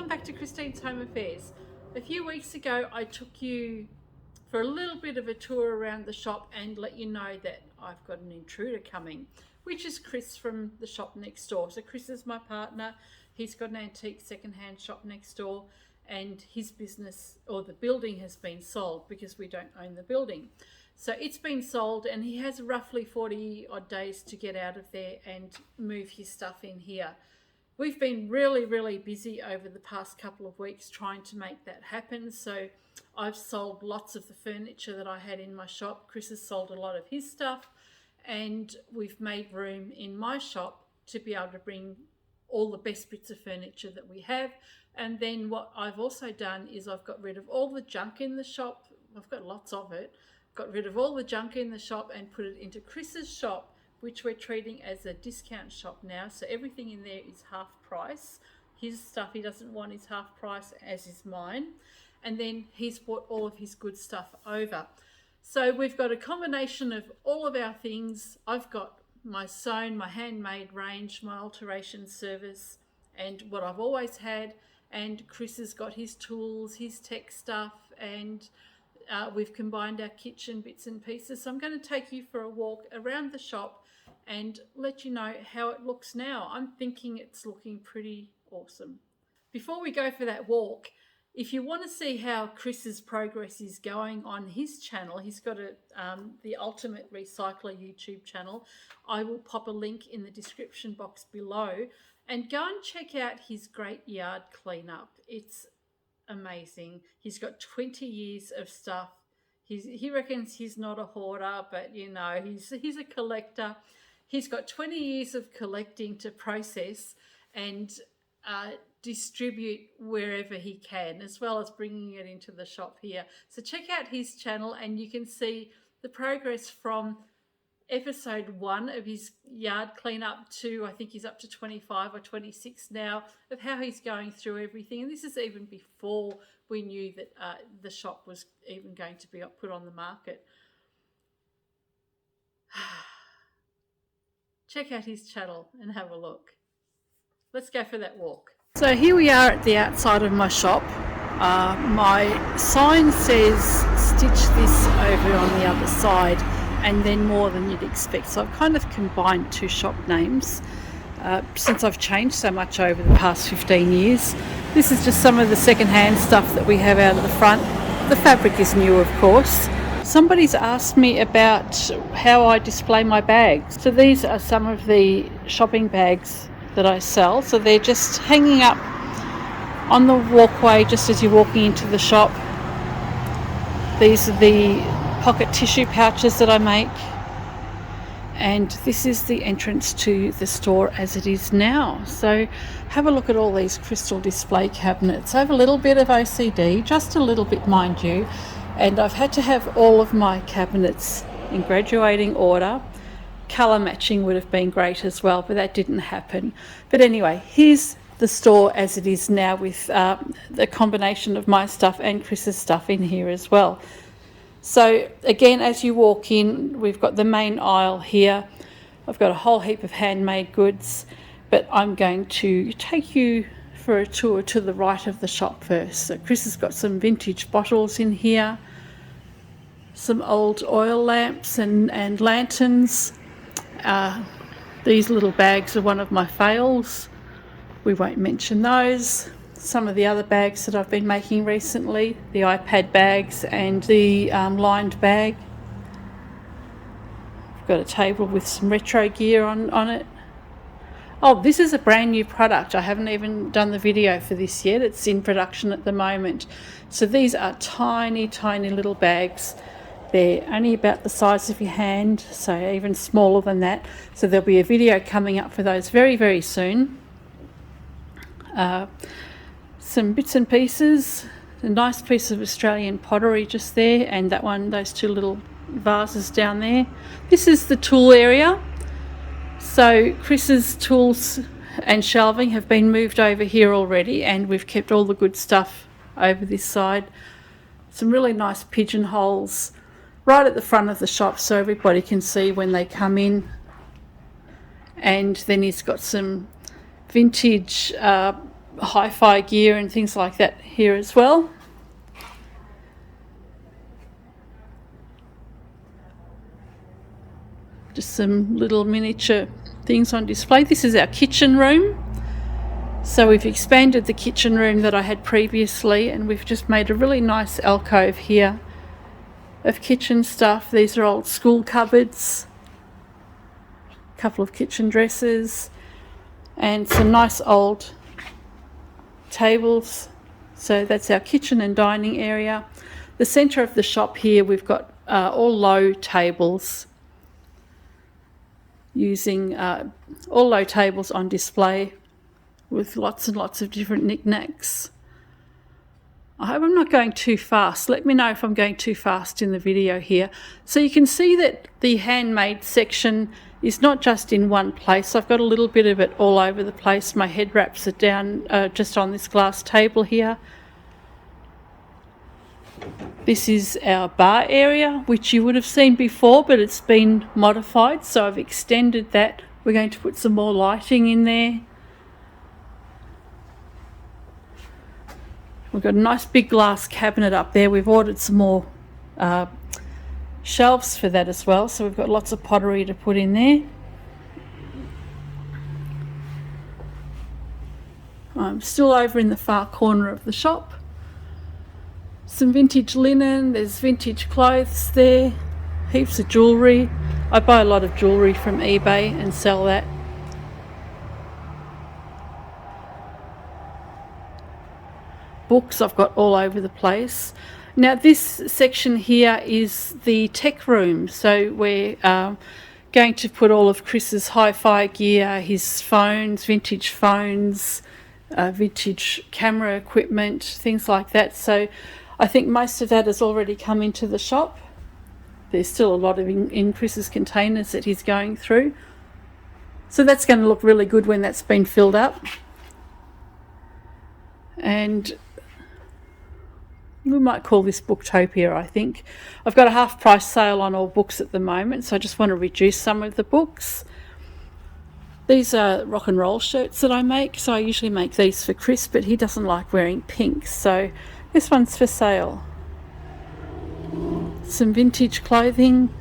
welcome back to Christine's Home Affairs. A few weeks ago I took you for a little bit of a tour around the shop and let you know that I've got an intruder coming, which is Chris from the shop next door. So Chris is my partner. He's got an antique secondhand shop next door, and his business, or the building, has been sold because we don't own the building. So it's been sold and he has roughly 40 odd days to get out of there and move his stuff in here. We've been really busy over the past couple of weeks trying to make that happen. So I've sold lots of the furniture that I had in my shop. Chris has sold a lot of his stuff, and we've made room in my shop to be able to bring all the best bits of furniture that we have. And then what I've also done is I've got rid of all the junk in the shop. I've got lots of it. Got rid of all the junk in the shop and put it into Chris's shop, which we're treating as a discount shop now. So everything in there is half price. His stuff he doesn't want is half price, as is mine. And then he's brought all of his good stuff over. So we've got a combination of all of our things. I've got my sewn, my handmade range, my alteration service, and what I've always had. And Chris has got his tools, his tech stuff, and we've combined our kitchen bits and pieces. So I'm going to take you for a walk around the shop and let you know how it looks now. I'm thinking it's looking pretty awesome. Before we go for that walk, if you want to see how Chris's progress is going on his channel, he's got the Ultimate Recycler YouTube channel. I will pop a link in the description box below, and go and check out his great yard cleanup. It's amazing. He's got 20 years of stuff. He reckons he's not a hoarder, but you know, he's a collector. He's got 20 years of collecting to process and distribute wherever he can, as well as bringing it into the shop here. So check out his channel and you can see the progress from episode 1 of his yard cleanup to, I think he's up to 25 or 26 now, of how he's going through everything. And this is even before we knew that the shop was even going to be put on the market. Check out his channel and have a look. Let's go for that walk. So here we are at the outside of my shop. My sign says stitch this over on the other side, and then more than you'd expect. So I've kind of combined two shop names since I've changed so much over the past 15 years. This is just some of the second-hand stuff that we have out of the front. The fabric is new, of course. Somebody's asked me about how I display my bags. So these are some of the shopping bags that I sell. So they're just hanging up on the walkway just as you're walking into the shop. These are the pocket tissue pouches that I make, and this is the entrance to the store as it is now. So have a look at all these crystal display cabinets. I have a little bit of OCD, just a little bit mind you, and I've had to have all of my cabinets in graduating order. Colour matching would have been great as well, but that didn't happen. But anyway, here's the store as it is now, with the combination of my stuff and Chris's stuff in here as well. So again, as you walk in, we've got the main aisle here. I've got a whole heap of handmade goods, but I'm going to take you for a tour to the right of the shop first. So Chris has got some vintage bottles in here, some old oil lamps and lanterns. These little bags are one of my fails. We won't mention those. Some of the other bags that I've been making recently, the iPad bags and the lined bag. I've got a table with some retro gear on it. Oh, this is a brand new product. I haven't even done the video for this yet. It's in production at the moment. So these are tiny little bags. They're only about the size of your hand, so even smaller than that. So there'll be a video coming up for those very soon. Some bits and pieces, a nice piece of Australian pottery just there, and that one, those two little vases down there. This is the tool area. So Chris's tools and shelving have been moved over here already, and we've kept all the good stuff over this side. Some really nice pigeonholes right at the front of the shop so everybody can see when they come in. And then he's got some vintage hi-fi gear and things like that here as well. Just some little miniature things on display. This is our kitchen room. So we've expanded the kitchen room that I had previously, and we've just made a really nice alcove here of kitchen stuff. These are old school cupboards, a couple of kitchen dressers, and some nice old tables. So that's our kitchen and dining area. The centre of the shop here, we've got all low tables, using all low tables on display with lots and lots of different knickknacks. I hope I'm not going too fast. Let me know if I'm going too fast in the video here. So you can see that the handmade section is not just in one place. I've got a little bit of it all over the place. My head wraps are down just on this glass table here. This is our bar area, which you would have seen before, but it's been modified, so I've extended that. We're going to put some more lighting in there. We've got a nice big glass cabinet up there. We've ordered some more shelves for that as well, so we've got lots of pottery to put in there. I'm still over in the far corner of the shop. Some vintage linen, there's vintage clothes there, heaps of jewellery. I buy a lot of jewellery from eBay and sell that. Books I've got all over the place. Now this section here is the tech room, so we're going to put all of Chris's hi-fi gear, his phones, vintage camera equipment, things like that. So I think most of that has already come into the shop. There's still a lot of in Chris's containers that he's going through. So that's going to look really good when that's been filled up. And we might call this Booktopia, I think. I've got a half price sale on all books at the moment, so I just want to reduce some of the books. These are rock and roll shirts that I make, so I usually make these for Chris, but he doesn't like wearing pink, so this one's for sale. Some vintage clothing,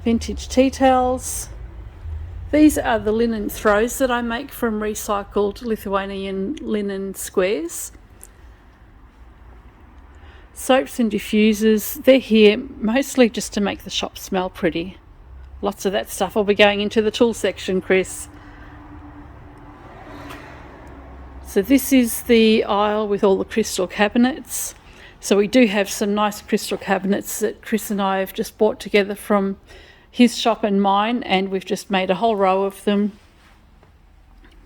vintage tea towels. These are the linen throws that I make from recycled Lithuanian linen squares. Soaps and diffusers, they're here mostly just to make the shop smell pretty. Lots of that stuff will be going into the tool section, Chris. So this is the aisle with all the crystal cabinets. So we do have some nice crystal cabinets that Chris and I have just bought together from his shop and mine, and we've just made a whole row of them.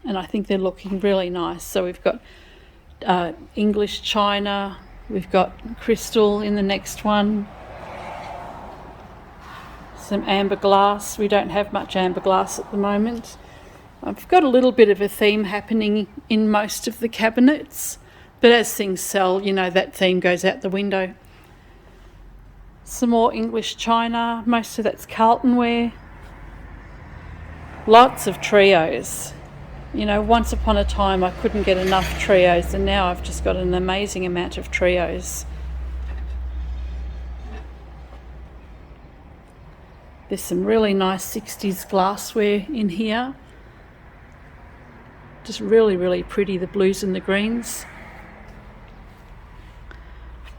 And I think they're looking really nice. So we've got English china, we've got crystal in the next one. Some amber glass. We don't have much amber glass at the moment. I've got a little bit of a theme happening in most of the cabinets, but as things sell, you know, that theme goes out the window. Some more English china. Most of that's Carlton ware. Lots of trios. You know, once upon a time I couldn't get enough trios, and now I've just got an amazing amount of trios. There's some really nice 60s glassware in here. Just really, really pretty, the blues and the greens.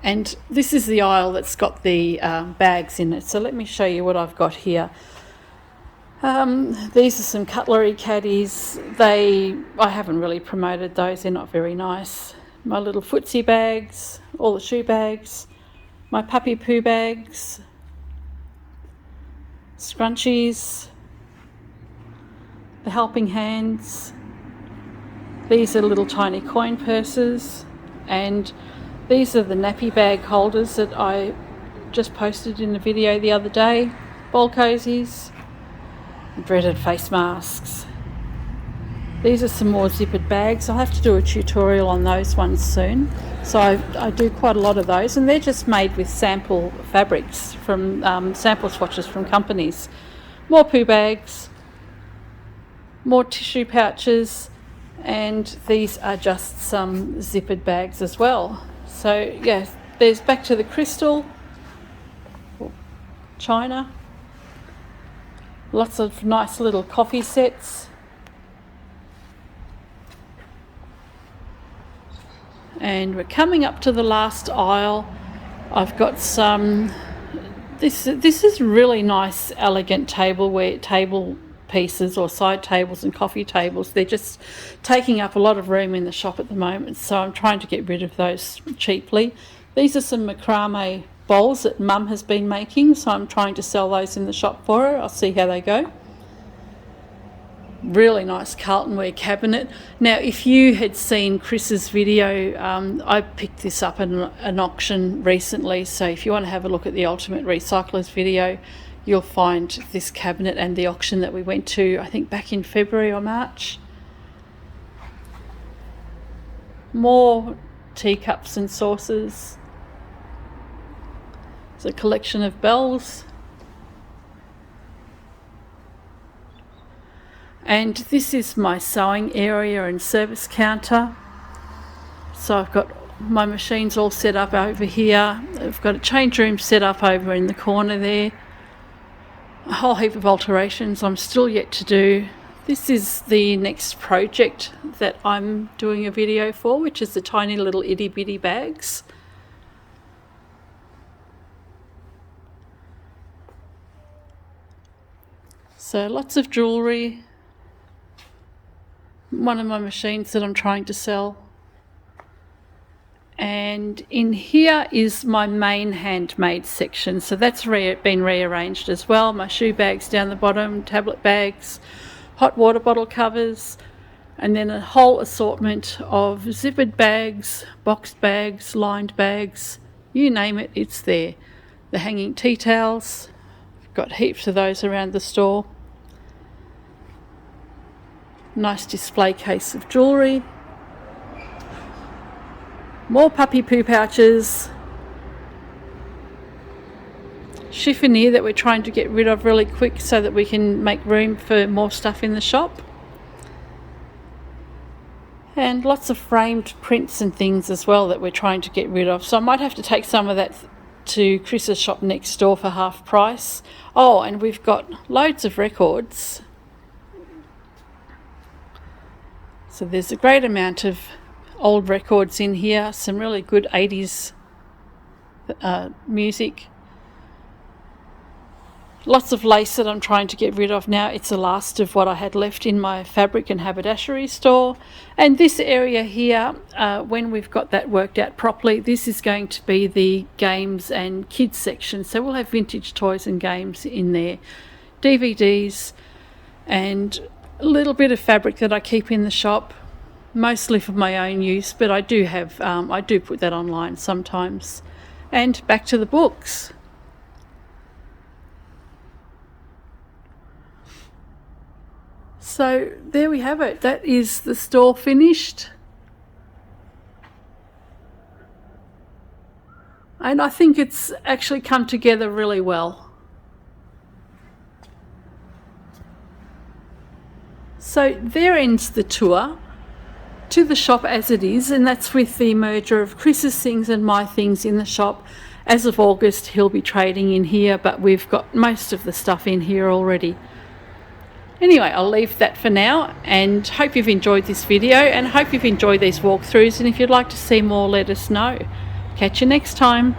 And this is the aisle that's got the bags in it. So let me show you what I've got here. These are some cutlery caddies. I haven't really promoted those, they're not very nice. My little footsie bags, all the shoe bags, my puppy poo bags, scrunchies, the helping hands. These are little tiny coin purses, and these are the nappy bag holders that I just posted in a video the other day. Ball cozies, dreaded face masks. These are some more zippered bags. I'll have to do a tutorial on those ones soon. So I do quite a lot of those, and they're just made with sample fabrics from sample swatches from companies. More poo bags, more tissue pouches, And these are just some zippered bags as well. So yeah, there's back to the crystal, china, lots of nice little coffee sets. And we're coming up to the last aisle. I've got some, this is really nice, elegant tableware, table pieces or side tables and coffee tables. They're just taking up a lot of room in the shop at the moment, so I'm trying to get rid of those cheaply. These are some macrame bowls that Mum has been making, so I'm trying to sell those in the shop for her. I'll see how they go. Really nice Carltonware cabinet. Now, if you had seen Chris's video, I picked this up at an auction recently, so if you want to have a look at the Ultimate Recyclers video, you'll find this cabinet and the auction that we went to, I think back in February or March. More teacups and saucers. It's a collection of bells. And this is my sewing area and service counter. So I've got my machines all set up over here. I've got a change room set up over in the corner there. A whole heap of alterations I'm still yet to do. This is the next project that I'm doing a video for, which is the tiny little itty bitty bags. So lots of jewellery. One of my machines that I'm trying to sell. And in here is my main handmade section, so that's been rearranged as well. My shoe bags down the bottom, tablet bags, hot water bottle covers, and then a whole assortment of zippered bags, boxed bags, lined bags, you name it, it's there. The hanging tea towels, I've got heaps of those around the store. Nice display case of jewellery. More puppy poo pouches. Chiffonier that we're trying to get rid of really quick so that we can make room for more stuff in the shop. And lots of framed prints and things as well that we're trying to get rid of. So I might have to take some of that to Chris's shop next door for half price. Oh, and we've got loads of records. So there's a great amount of old records in here, some really good 80s music. Lots of lace that I'm trying to get rid of now. It's the last of what I had left in my fabric and haberdashery store. And this area here, when we've got that worked out properly, this is going to be the games and kids section. So we'll have vintage toys and games in there. DVDs and a little bit of fabric that I keep in the shop. Mostly for my own use, but I do have, I do put that online sometimes. And back to the books. So there we have it. That is the store finished. And I think it's actually come together really well. So there ends the tour to the shop as it is, and that's with the merger of Chris's things and my things in the shop. As of August, he'll be trading in here, but we've got most of the stuff in here already. Anyway, I'll leave that for now, and hope you've enjoyed this video and hope you've enjoyed these walkthroughs, and if you'd like to see more, let us know. Catch you next time.